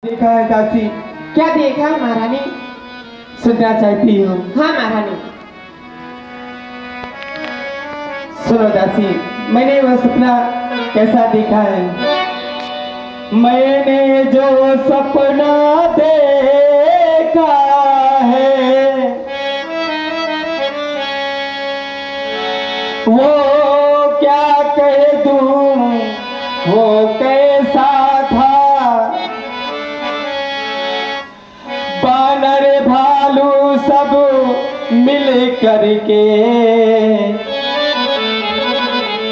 देखा है दासी? क्या देखा है महारानी? सुनना चाहती हूँ? हाँ महारानी। सुनो दासी, मैंने वह सपना कैसा देखा है। मैंने जो सपना देखा है वो क्या कह दूं, वो कैसा था। बानर भालू सब मिल करके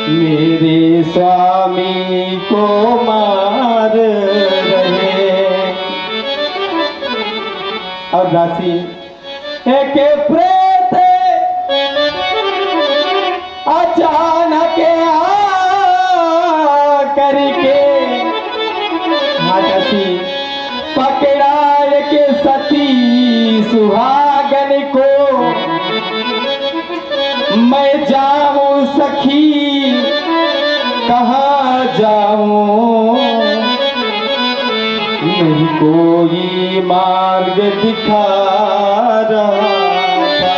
मेरे स्वामी को मार रहे। और दासी, एक प्रेत अचानक आ करके, हाँ दासी, पकड़ा एक सती सुहागन को। मैं जाऊं सखी कहाँ जाऊं, नहीं कोई मार्ग दिखा रहा था।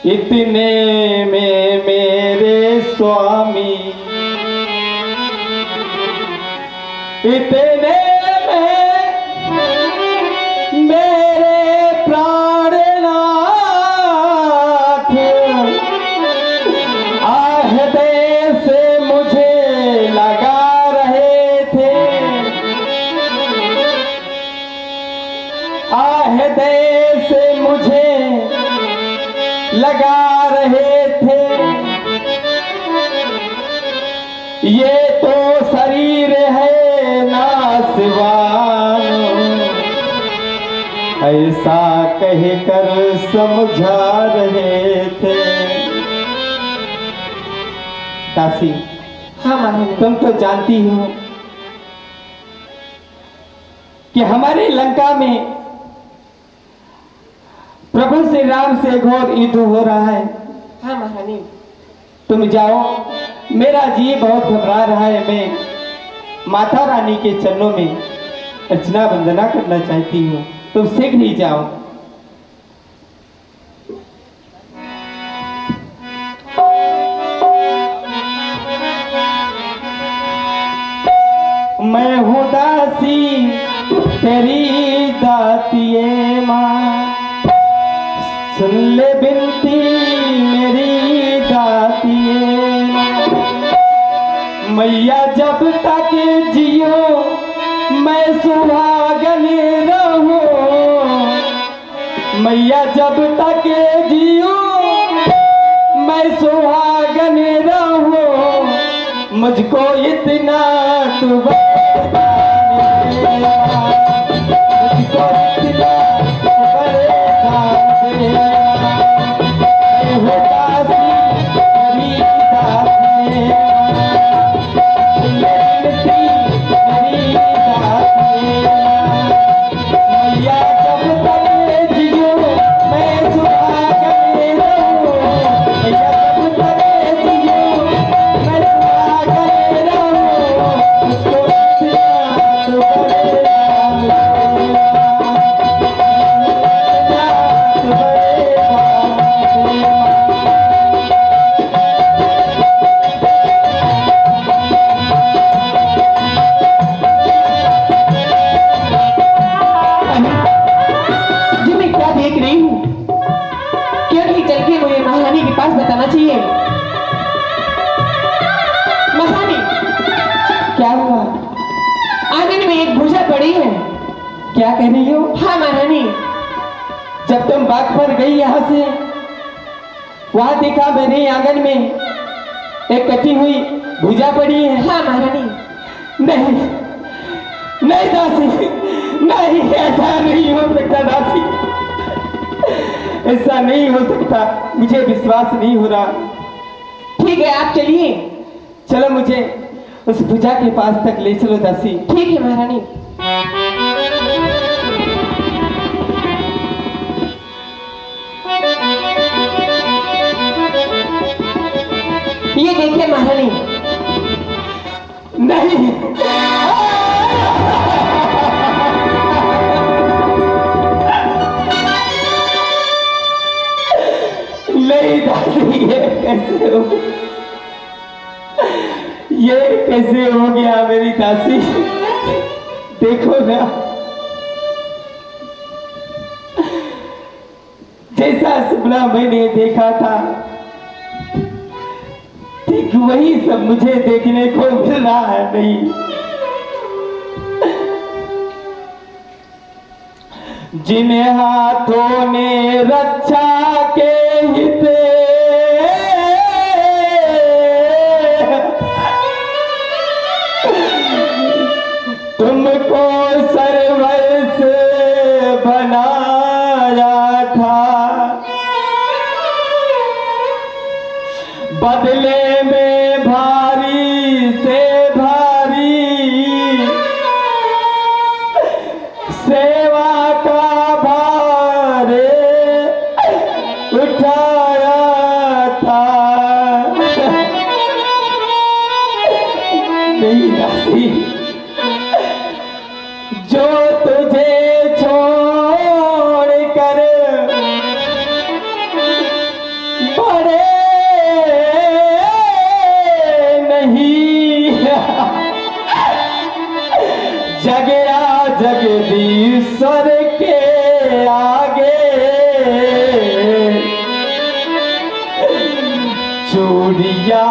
इतने में मेरे स्वामी, इतने में मेरे प्राणनाथ आहदे से मुझे लगा रहे थे, आहदे से मुझे लगा रहे थे। ये तो शरीर है नासवान, ऐसा कहकर समझा रहे थे। दासी, हाँ महारानी। तुम तो जानती हो कि हमारी लंका में प्रभु श्री राम से घोर युद्ध हो रहा है। हाँ महारानी। तुम जाओ, मेरा जी बहुत घबरा रहा है। मैं माता रानी के चरणों में अर्चना वंदना करना चाहती हूँ। तुम शीघ्र ही जाओ। मैं हूँ दासी तेरी दातिये माँ, सुन ले बिनती मेरी दातिये माँ। मैया जब तक जियो मैं सुहागन रहूं, मैया जब तक जियो मैं सुहागन रहूं। मुझको इतना तू बता दे, मुझको इतना बता दे। मैं हूँ दासी तेरी दासी, बताना चाहिए। महारानी, क्या हुआ? आंगन में एक भूजा पड़ी है। क्या कह रही हो? हाँ महारानी। जब तुम बाग पर गई यहाँ से, वहां देखा मैंने आंगन में एक कटी हुई भूजा पड़ी है। हाँ महारानी। नहीं नहीं दासी, नहीं, ऐसा नहीं हो सकता दासी, ऐसा नहीं हो सकता। मुझे विश्वास नहीं हो रहा। ठीक है, आप चलिए। चलो, मुझे उस भुजा के पास तक ले चलो दासी। ठीक है महारानी। ये देखिए महारानी, ये कैसे हो गया मेरी दासी? देखो ना, जैसा सपना मैंने देखा था ठीक वही सब मुझे देखने को मिल रहा है। नहीं, जिन हाथों ने रक्षा के हित तुमको सर्वस्व बनाया था, बदले में भारी से भारी सेवा का भार उठाया था। नहीं दासी, जो तुझे छोड़ कर बड़े नहीं, जगया जगदीश्वर के आगे चूड़िया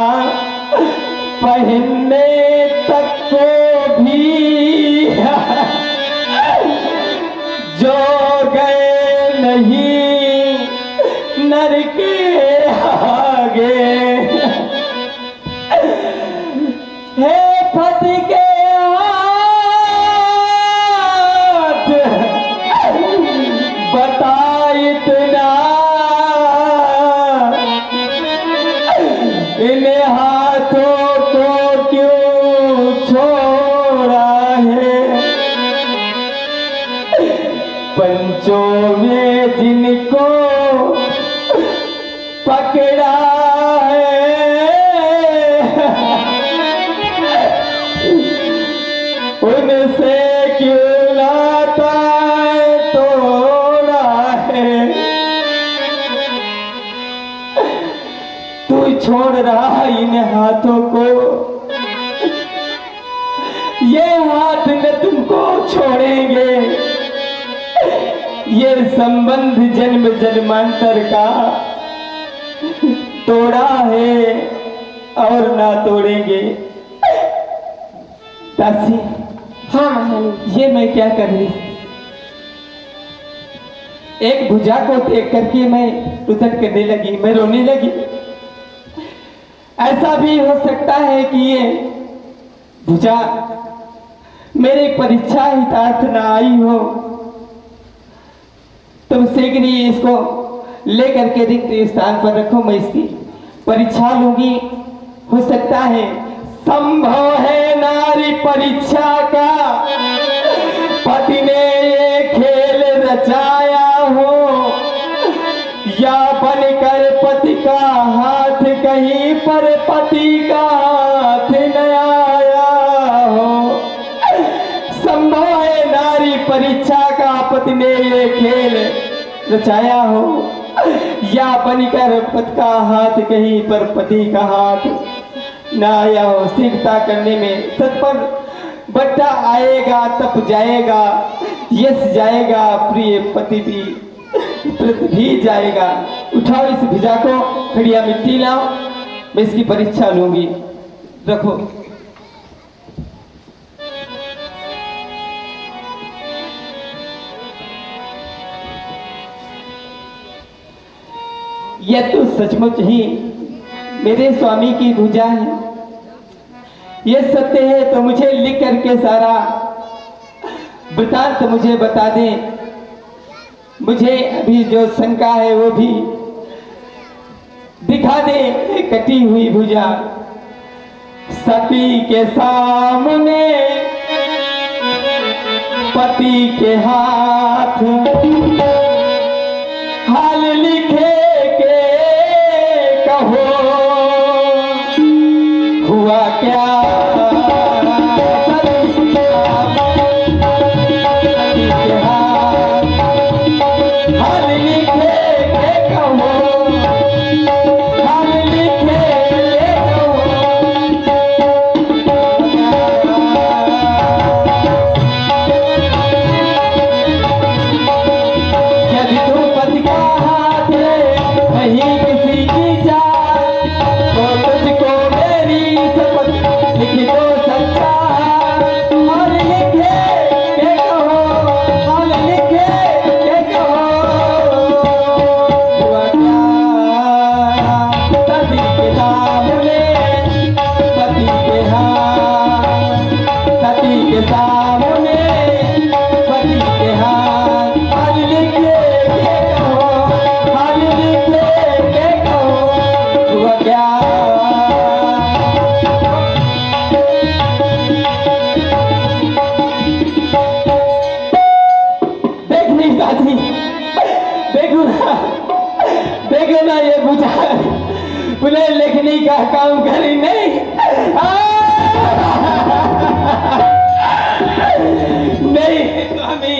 पहनने तक को भी जो गए नहीं नर के आगे। हे फत के हाथ बता इतना, इन हाथों को क्यों छोड़ा है? पंचों में जिनको पकड़ा है उनसे क्यों लाता तोड़ा है? तू छोड़ रहा इन हाथों को, ये हाथ न तुमको छोड़ेंगे। ये संबंध जन्म जन्मांतर का तोड़ा है और ना तोड़ेंगे। दासी, हाँ महारानी। ये मैं क्या कर रही? एक भुजा को देख करके मैं उधर करने लगी, मैं रोने लगी। ऐसा भी हो सकता है कि ये भुजा मेरी परीक्षा हितार्थ ना आई हो, तुम शीघ्र ही इसको लेकर के रिक्त स्थान पर रखो, मैं इसकी परीक्षा लूंगी। हो सकता है, संभव है नारी परीक्षा का पति ने ये खेल रचाया हो, या बनकर पति का हाथ कहीं पर पति का हाथ न आया हो। संभव है नारी परीक्षा का पति ने ये खेल रचाया हो, या बनकर पति का हाथ कहीं पर पति का हाथ न आया हो। शीघ्रता करने में तत्पर बट्टा आएगा, तप जाएगा, यश जाएगा, प्रिय पति भी भी जाएगा। उठाओ इस भिजा को, खड़िया मिट्टी लाओ, मैं इसकी परीक्षा लूंगी। रखो। यह तो सचमुच ही मेरे स्वामी की भुजा है। यह सत्य है तो मुझे लिख करके सारा वृतांत मुझे बता दें। मुझे अभी जो शंका है वो भी दिखा दे। कटी हुई भुजा सती के सामने पति के हाथ, हाल लिखे के कहो हुआ क्या? का काम करी नहीं। नहीं स्वामी,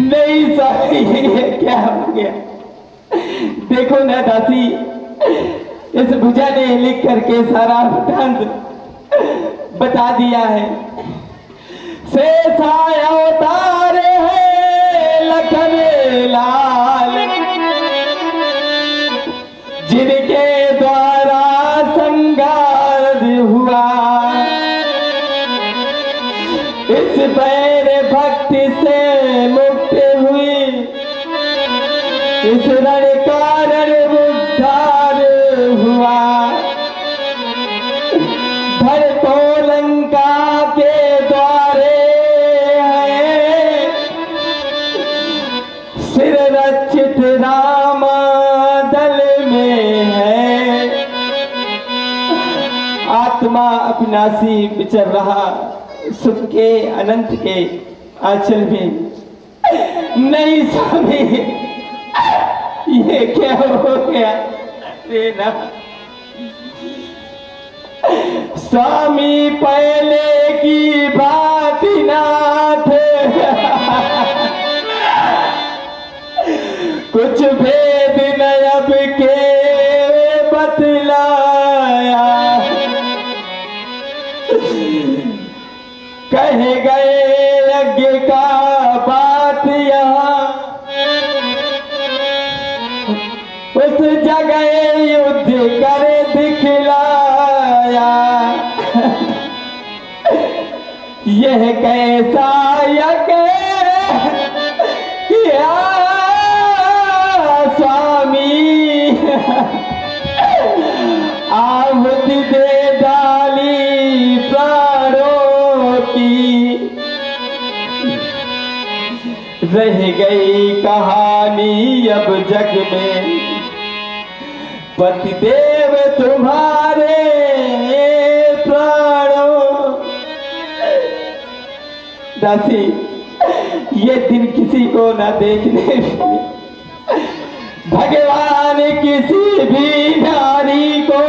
नहीं स्वामी, ये क्या हो गया? देखो ना दासी, इस भुजा ने लिख करके सारा वृत्तांत बता दिया है। शेषाय अवतारे है लखन लाल, जिनके द्वारा संगार हुआ, इस बैर भक्ति से मुक्त हुई, इस रण कारण उद्धार हुआ। धर तो लंका के द्वारे है, सिर रक्षित राम दल में है। आत्मा अविनाशी विचर रहा सुख के अनंत के आंचल में। नहीं स्वामी, ये क्या हो गया? ना स्वामी पहले की बात नाथ, कुछ भेद न अब के बतलाया। कहे गए यज्ञ का बात यहाँ, उस जगह युद्ध कर दिखलाया। यह कैसा यज्ञ किया स्वामी, आहुति दे डाली प्राणों की। रह गई कहानी अब जग में, पतिदेव तुम्हारे प्राणों। दासी, ये दिन किसी को ना देखने मिले। भगवान किसी भी नारी को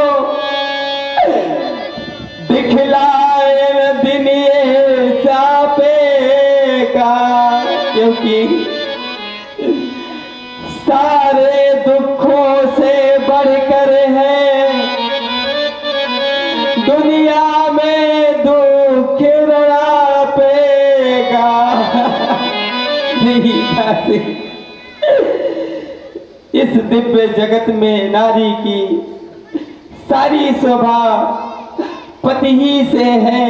दिखलाए न दिन ये सापे का, क्योंकि सारे दुखों से बढ़कर है दुनिया में दुख रड़ापेगा। नहीं दासी, इस दिव्य जगत में नारी की सारी शोभा पति ही से है।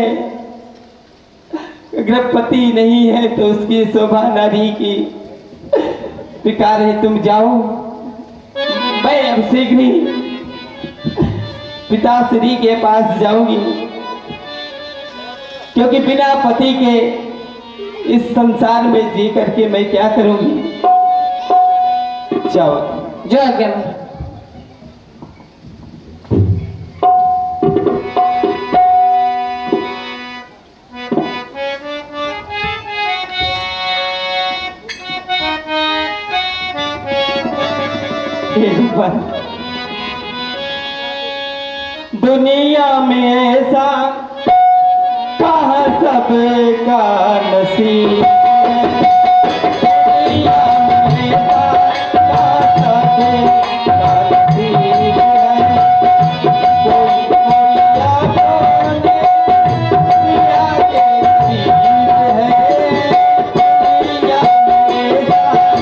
अगर पति नहीं है तो उसकी शोभा नारी की बेकार है। तुम जाओ, मैं अब शीघ्र ही पिताश्री के पास जाऊंगी, क्योंकि बिना पति के इस संसार में जी करके मैं क्या करूंगी। जाओ, जो आज्ञा में। दुनिया में ऐसा कहाँ सबका नसीब है। दुनिया में ऐसा कहाँ सबका नसीब है। कोई कोई आपने दुनिया के नसीब है। दुनिया में ऐसा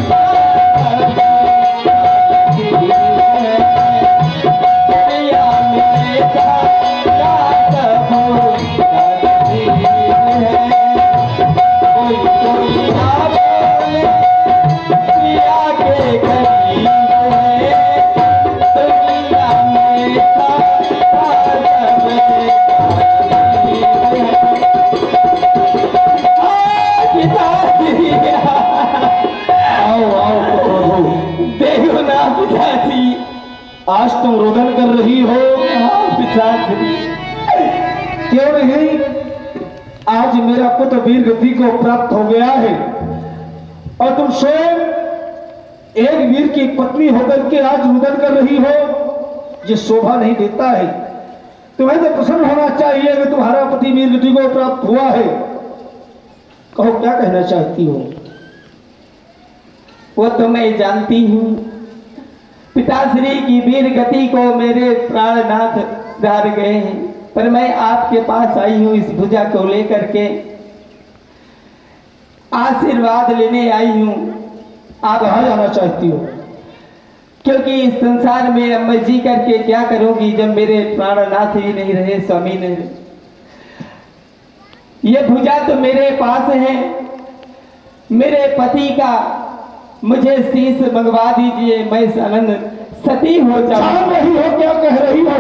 कहाँ सबका नसीब है। दुनिया में ऐसा कहाँ सबका नसीब है। कोई कोई आपने पिया के करीब है। दुनिया में ऐसा कहाँ सबका नसीब है। पिताजी, आओ आओ प्रभु, देखो ना पिताजी। आज तुम रोदन कर रही हो। पिताजी, क्यों नहीं? आज मेरा पुत्र वीर गति को प्राप्त हो गया है और तुम स्वयं एक वीर की पत्नी होकर के आज रुदन कर रही हो। ये शोभा नहीं देता है। तुम्हें तो प्रसन्न होना चाहिए कि तुम्हारा पति वीर गति को प्राप्त हुआ है। कहो क्या कहना चाहती हो? वो तो मैं जानती हूँ, पिताश्री की वीर गति को मेरे प्राणनाथ धार गए हैं, पर मैं आपके पास आई हूँ इस भुजा को लेकर के आशीर्वाद लेने आई हूँ। आप कहाँ जाना चाहती हो? क्योंकि इस संसार में अब मैं जी करके क्या करूंगी जब मेरे प्राणनाथ ही नहीं रहे, स्वामी नहीं रहे। ये भुजा तो मेरे पास है, मेरे पति का मुझे शीश मंगवा दीजिए, मैं आनंद सती हो जान जाऊं। रही हो क्या कह रही हो?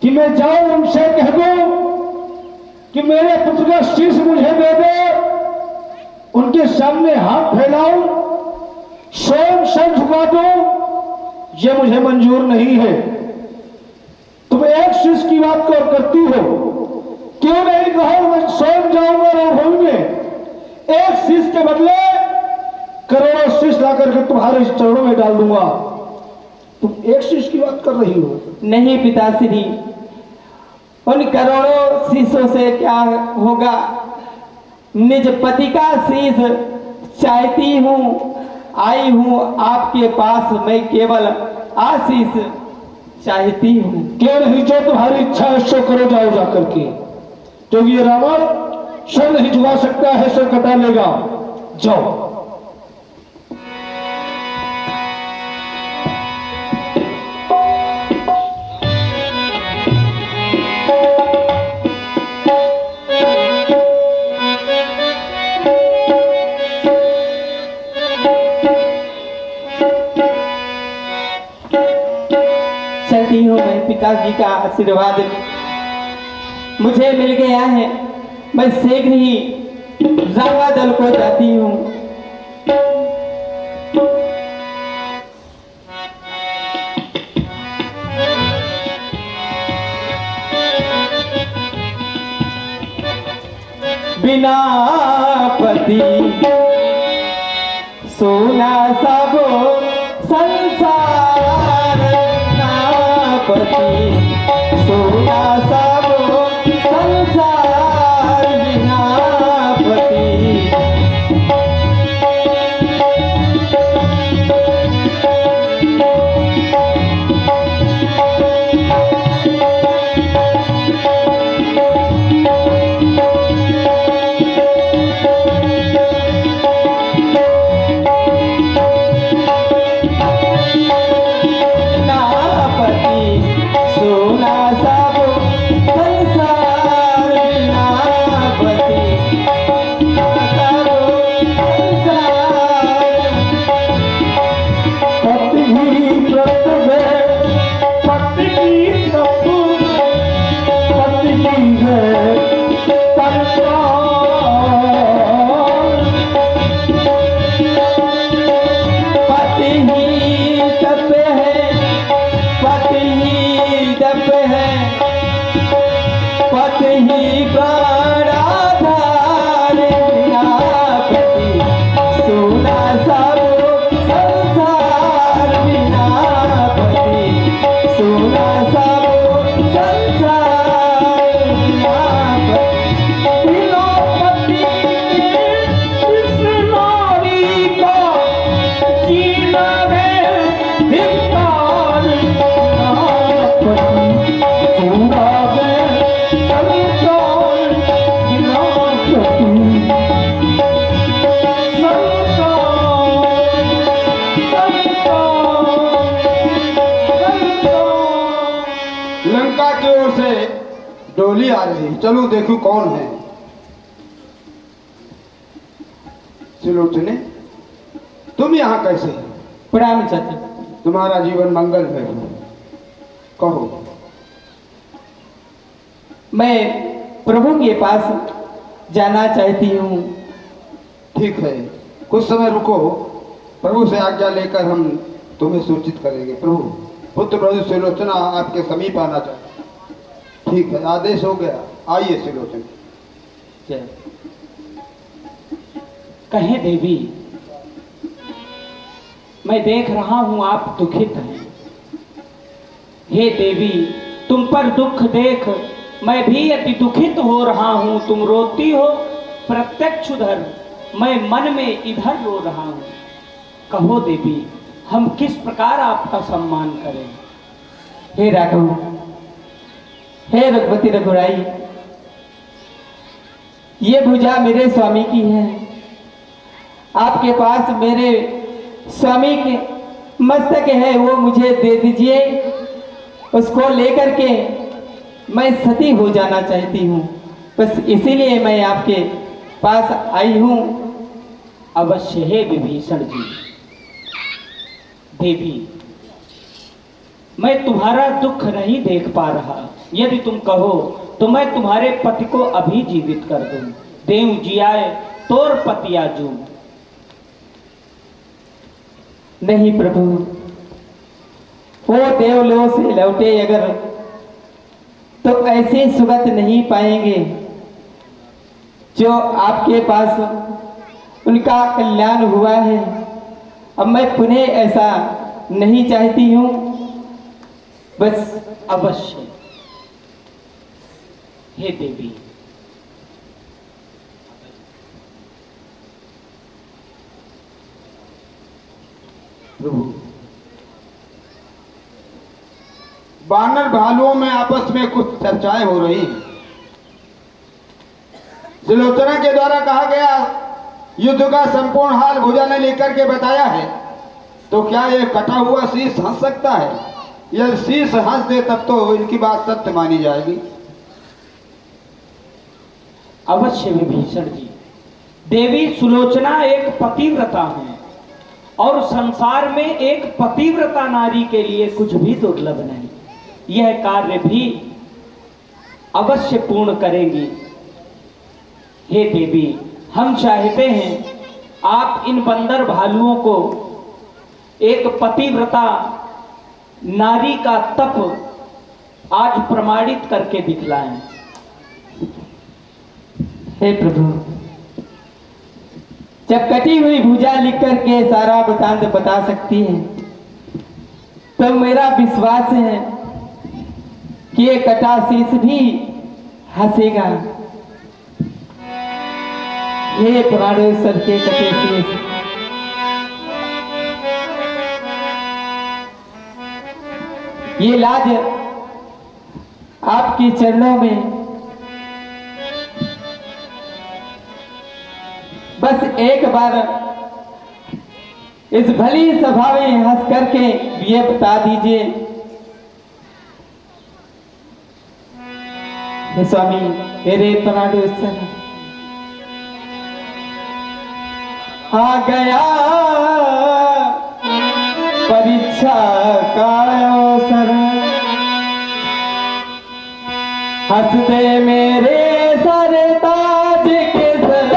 कि मैं जाऊं उनसे कह दूं कि मेरे पुत्र का शीश मुझे दे दे, उनके सामने हाथ फैलाऊं, स्वयं सर झुका दूं? ये मुझे मंजूर नहीं है। तुम एक शीश की बात को करती हो, क्यों नहीं कहो मैं स्वयं जाऊंगा रणभूमि में, एक शीश के बदले करोड़ों शीश ला करके तुम्हारे चरणों में डाल दूंगा। तुम एक शीश की बात कर रही हो? नहीं पिताश्री, उन करोड़ों शीशों से क्या होगा, निज पति का शीश चाहती हूँ। आई हूँ आपके पास, मैं केवल आशीष चाहती हूँ। क्यों नहीं, जो तुम्हारी इच्छा है सो करो, जाओ जाकर के। क्योंकि ये रावण सर नहीं झुका सकता है, सर कटा लेगा। जाओ। चलती हूँ मैं, पिताजी का आशीर्वाद मुझे मिल गया है, मैं शीघ्र ही रावा दल को जाती हूँ। बिना पति सोना सबो संसार, पति सोना सबो संसार, बिना पति डोली आ रही, चलो देखो कौन है। सुलोचने, तुम यहाँ कैसे? प्रणाम चाचा। तुम्हारा जीवन मंगल है, कहो। मैं प्रभु के पास जाना चाहती हूँ। ठीक है, कुछ समय रुको, प्रभु से आज्ञा लेकर हम तुम्हें सूचित करेंगे। प्रभु, पुत्र प्रभु सुलोचना आपके समीप आना चाहिए। ठीक है, आदेश हो गया, आइए सुलोचना। कहें देवी, मैं देख रहा हूं आप दुखित हैं, हे देवी, तुम पर दुख देख मैं भी अति दुखित हो रहा हूँ। तुम रोती हो प्रत्यक्ष उधर, मैं मन में इधर रो रहा हूँ। कहो देवी, हम किस प्रकार आपका सम्मान करें। हे राघव, हे रघुपति रघुराई, ये भुजा मेरे स्वामी की है। आपके पास मेरे स्वामी के मस्तक है, वो मुझे दे दीजिए। उसको लेकर के मैं सती हो जाना चाहती हूँ, बस इसीलिए मैं आपके पास आई हूँ। अवश्य हे विभीषण जी। देवी, मैं तुम्हारा दुख नहीं देख पा रहा। यदि तुम कहो तो मैं तुम्हारे पति को अभी जीवित कर दूं। देव जियाए तोर पतिया जू। नहीं प्रभु, वो देवलोक से लौटे अगर तो ऐसे सुगत नहीं पाएंगे जो आपके पास उनका कल्याण हुआ है। अब मैं पुनः ऐसा नहीं चाहती हूँ। बस अवश्य हे देवी। प्रभु, वानर भालुओं में आपस में कुछ चर्चाएं हो रही हैं। सुलोचना के द्वारा कहा गया युद्ध का संपूर्ण हाल भुजा ने लेकर के बताया है, तो क्या यह कटा हुआ शीश हंस सकता है? यह शीश हंस दे तब तो इनकी बात सत्य मानी जाएगी। अवश्य विभीषण जी। देवी सुलोचना एक पतिव्रता है और संसार में एक पतिव्रता नारी के लिए कुछ भी दुर्लभ नहीं। यह कार्य भी अवश्य पूर्ण करेंगी। हे देवी, हम चाहते हैं आप इन बंदर भालुओं को एक पतिव्रता नारी का तप आज प्रमाणित करके दिखलाएं। हे प्रभु, जब कटी हुई भुजा लिख करके सारा वृतांत बता सकती है तो मेरा विश्वास है कि ये कटा शीश भी हंसेगा। हे पुराणेश्वर के कटे शीश, ये लाज आपके चरणों में बस एक बार इस भली सभा में हंस करके ये बता दीजिए। हे स्वामी मेरे प्राणेश्वर, आ गया परीक्षा का अवसर, हंस दे मेरे सर ताज के सर।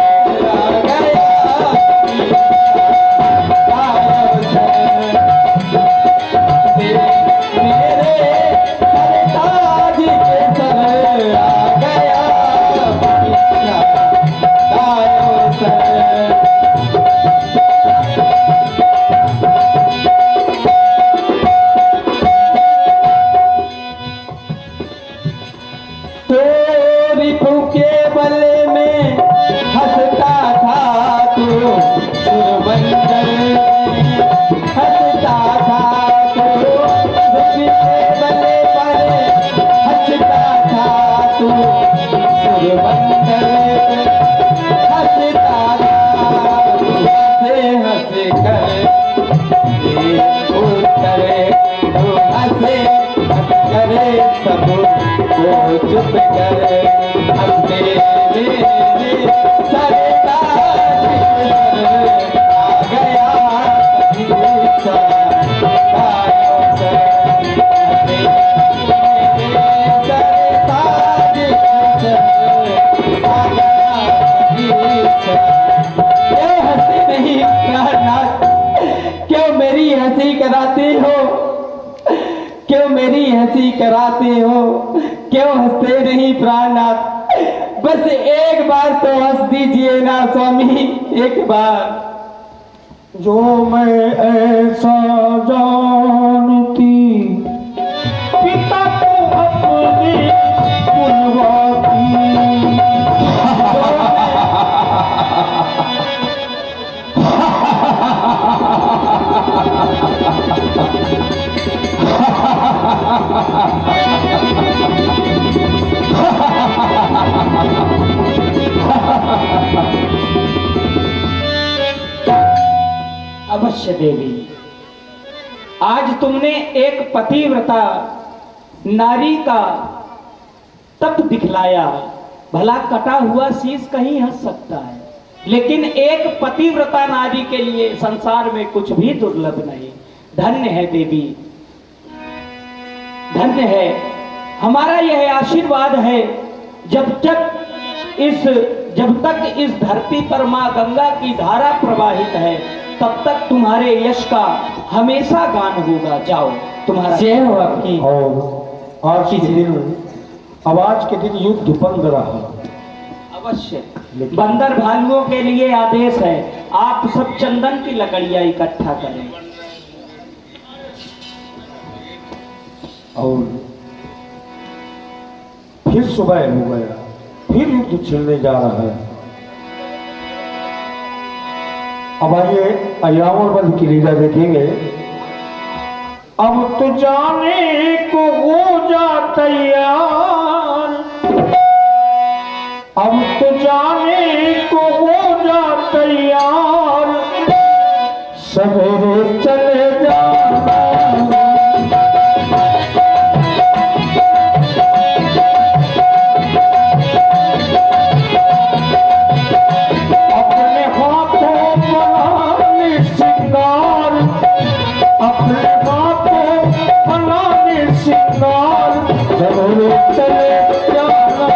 चुप कर अपने आ गया हंसी नहीं क्यों मेरी हंसी कराते हो? क्यों मेरी हंसी कराते हो? क्यों हंसते नहीं प्राणनाथ? बस एक बार तो हंस दीजिए ना स्वामी, एक बार। जो मैं ऐसा जानती कि अवश्य देवी, आज तुमने एक पतिव्रता नारी का तप दिखलाया। भला कटा हुआ शीश कहीं हंस सकता है, लेकिन एक पतिव्रता नारी के लिए संसार में कुछ भी दुर्लभ नहीं। धन्य है देवी, धन्य है। हमारा यह आशीर्वाद है, जब तक इस धरती पर मां गंगा की धारा प्रवाहित है, तब तक तुम्हारे यश का हमेशा गान होगा। जाओ, तुम्हारा जय हो आपकी। और आज के दिन, अब आज के दिन युद्ध बंद रहा। अवश्य बंदर भालुओं के लिए आदेश है, आप सब चंदन की लकड़ियां इकट्ठा करें। और फिर सुबह हो गया, फिर युद्ध छिड़ने जा रहा है। अब आइए रावण वध की लीला देखेंगे। अब तो जाने को हो जा तैयार, अब तो जाने को हो जा तैयार, सवेरे चले जाना। अपने हाथों बनाने सिंगार, अपने हाथों बनाने सिंगार, सवेरे चले जाना।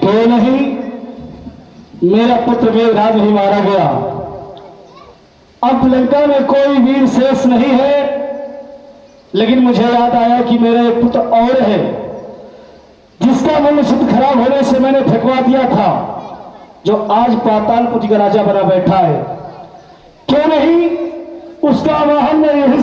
तो नहीं, मेरा पुत्र मेघराज नहीं मारा गया। अब लंका में कोई वीर शेष नहीं है, लेकिन मुझे याद आया कि मेरा एक पुत्र और है, जिसका मनुष्य खराब होने से मैंने फेंकवा दिया था, जो आज पातालपुरी का राजा बना बैठा है। क्यों नहीं उसका वाहन में यही